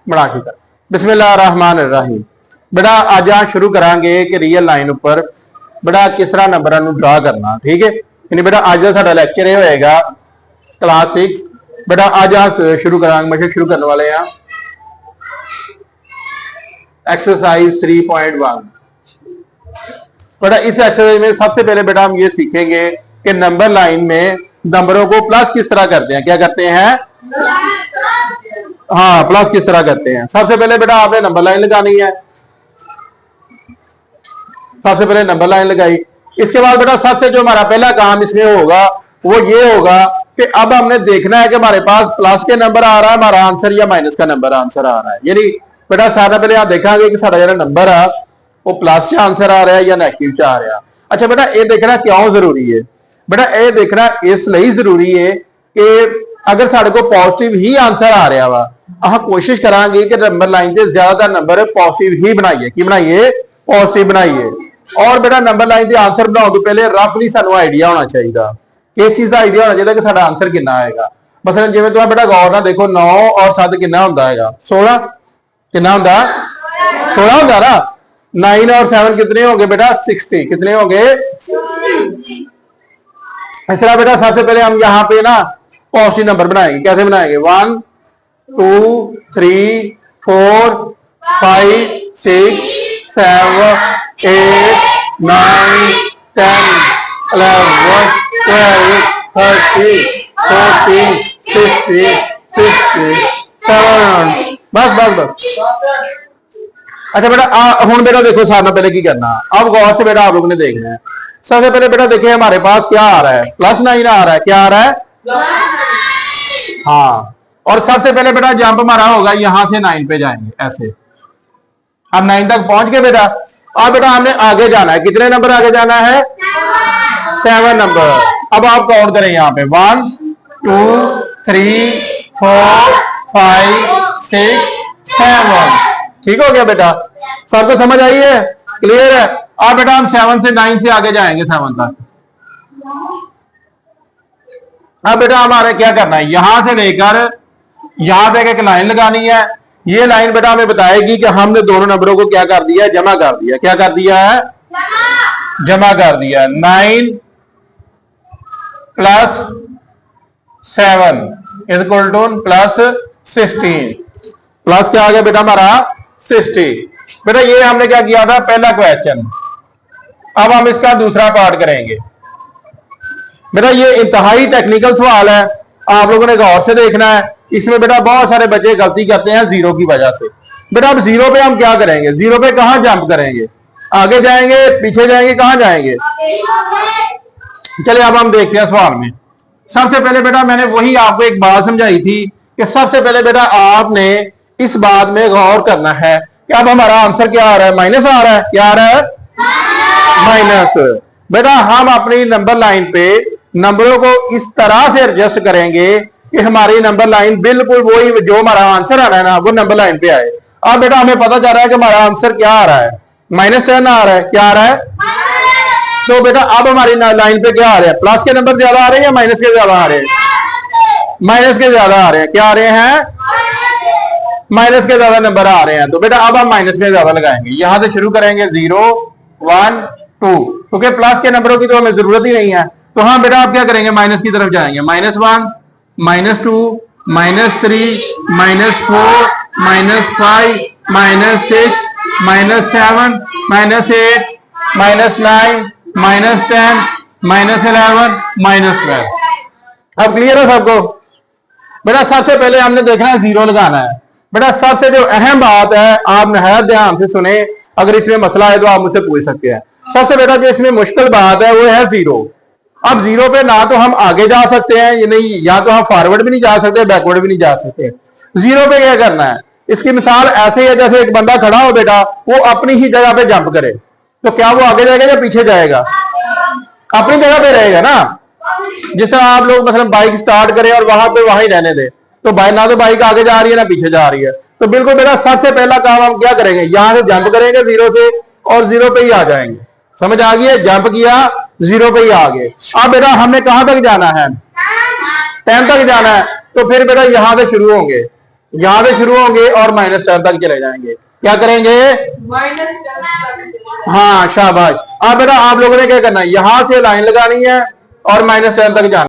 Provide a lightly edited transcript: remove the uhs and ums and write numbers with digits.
बना के बिस्मिल्लाहिर्रहमानिर्रहीम। बेटा अज आ शुरू करांगे कि रियल लाइन उपर बेटा किस तरह नंबर ड्रा करना। ठीक है, यानी बेटा अज का साडा लैक्चर ये होएगा क्लास 6। बेटा अज आ शुरू करांगे, मैं शुरू करने वाले हैं एक्सरसाइज 3.1। बेटा इस एक्सरसाइज में सबसे पहले बेटा हम ये सीखेंगे कि नंबर लाइन में नंबरों को प्लस किस तरह करते हैं। क्या करते हैं? हाँ, प्लस किस तरह करते हैं। सबसे पहले बेटा आपने नंबर लाइन लगानी है। सबसे पहले नंबर लाइन लगाई। इसके बाद बेटा सबसे जो हमारा पहला काम इसमें होगा वो ये होगा कि अब हमने देखना है कि हमारे पास प्लस के नंबर आ रहा है हमारा आंसर या माइनस का नंबर आंसर आ रहा है। यानी बेटा सारा पहले आप देखेंगे कि सारा जो नंबर है वो प्लस से आंसर आ रहा है या नेगेटिव से आ रहा है। अच्छा बेटा ये देखना क्यों जरूरी है? बेटा ये देखना इसलिए जरूरी है कि अगर साढ़े को पॉजिटिव ही आंसर आ रहा वा, अह कोशिश करांगे कि नंबर लाइन से ज्यादातर नंबर पॉजिटिव ही बनाइए। की बनाइए? पॉजिटिव बनाइए। और बेटा नंबर लाइन से आंसर बनाओ तो पहले रफली सानू आइडिया होना चाहिए किस चीज का आइडिया होना चाहिए कि साडा आंसर कितना आएगा। मसलन जिवें तुम बेटा गौर ना देखो 9 और 7 कितना होंदा है? 16 कितना होंदा? 16 होंदा ना। 9 और 7 कितने होंगे बेटा? 60 कितने होंगे? इस तरह बेटा सबसे पहले हम यहाँ पे ना पॉजिटिव नंबर बनाएंगे। कैसे बनाएंगे? 1 2 3 4 5 6 7 8 9 10 11 12 13 14 15 16 17 बस। अच्छा बेटा हुन बेटा देखो सामने पहले की करना। अब गौर से बेटा आप लोगों ने देखना है। सबसे पहले बेटा देखिए हमारे पास क्या आ रहा है? +9 आ रहा है। क्या आ रहा है? हाँ, और सबसे पहले बेटा जंप हमारा होगा यहां से 9 पे जाएंगे ऐसे। अब 9 तक पहुंच गए बेटा। अब बेटा हमने आगे जाना है। कितने नंबर आगे जाना है? 7 नंबर। अब आप काउंट करें यहाँ पे 1 2 3 4 5 6 7। ठीक हो गया बेटा? सबको समझ आई है? क्लियर है? अब बेटा हम 7 से 9 से आगे जाएंगे 7 तक। अब बेटा हमारे क्या करना है? यहां से लेकर यहां पे एक लाइन लगानी है। ये लाइन बेटा हमें बताएगी कि हमने दोनों नंबरों को क्या कर दिया है? जमा कर दिया। क्या कर दिया है? जमा कर दिया। 9 + 7 इक्वल टू +16। प्लस क्या आ गया बेटा हमारा? 60। बेटा ये हमने क्या किया था? पहला क्वेश्चन। अब हम इसका दूसरा पार्ट करेंगे। बेटा ये इंतहाई टेक्निकल सवाल है, आप लोगों ने गौर से देखना है। इसमें बेटा बहुत सारे बच्चे गलती करते हैं जीरो की वजह से। बेटा अब जीरो पे हम क्या करेंगे? जीरो पे कहां जंप करेंगे? आगे जाएंगे, पीछे जाएंगे, कहां जाएंगे? चलिए अब हम देखते हैं सवाल में। सबसे पहले बेटा मैंने वही आपको एक बात समझाई थी कि सबसे पहले बेटा आपने इस बात में गौर करना है कि अब हमारा आंसर क्या आ रहा है? माइनस आ रहा है। क्या आ रहा है? माइनस। बेटा हम अपनी नंबर लाइन पे नंबरों को इस तरह से एडजस्ट करेंगे कि हमारी नंबर लाइन बिल्कुल वही जो हमारा आंसर आना है ना वो नंबर लाइन पे आए। अब बेटा हमें पता चल रहा है कि हमारा आंसर क्या आ रहा है? -10 आ रहा है। क्या आ रहा है? तो बेटा अब हमारी लाइन पे क्या आ रहा है? प्लस के नंबर ज्यादा आ रहे हैं या माइनस के ज्यादा आ रहे हैं? माइनस के ज्यादा आ रहे हैं। क्या आ रहे हैं? माइनस के ज्यादा नंबर आ रहे हैं। तो बेटा अब हम माइनस में ज्यादा लगाएंगे। यहां से शुरू करेंगे 0 1 2, क्योंकि प्लस के नंबरों की तो हमें जरूरत ही नहीं है। तो हाँ बेटा आप क्या करेंगे? माइनस की तरफ जाएंगे। -1 -2 -3 -4 -5 -6 -7 -8 -9 -10 -11 -12। अब क्लियर है सबको? बेटा सबसे पहले हमने देखना है जीरो लगाना है। बेटा सबसे जो अहम बात है आप नहायत ध्यान से सुने, अगर इसमें मसला है तो आप मुझसे पूछ सकते हैं। सबसे बेटा जो इसमें मुश्किल बात है वो है जीरो। अब जीरो पे ना तो हम आगे जा सकते हैं या नहीं, या तो हम फॉरवर्ड भी नहीं जा सकते, बैकवर्ड भी नहीं जा सकते। जीरो पे क्या करना है? इसकी मिसाल ऐसे है जैसे एक बंदा खड़ा हो बेटा, वो अपनी ही जगह पे जंप करे, तो क्या वो आगे जाएगा या पीछे जाएगा? अपनी जगह पे रहेगा ना। जिस तरह आप लोग मतलब बाइक स्टार्ट करें और वहां पे वहां ही रहने दें, तो ना तो बाइक आगे जा रही है ना पीछे जा रही है। तो बिल्कुल बेटा सबसे पहला काम हम क्या करेंगे? यहां से जंप करेंगे जीरो से और जीरो पे ही आ जाएंगे। समझ आ गई है? जंप किया, जीरो पे ही आ गए। अब बेटा हमने कहां तक जाना है? 10 तक जाना है। तो फिर बेटा यहां से शुरू होंगे, यहां से शुरू होंगे और -10 तक चले जाएंगे। क्या करेंगे? -10 हाँ शाबाश। अब बेटा आप लोगों ने क्या करना है, यहां से लाइन लगानी है और -10 तक जाना।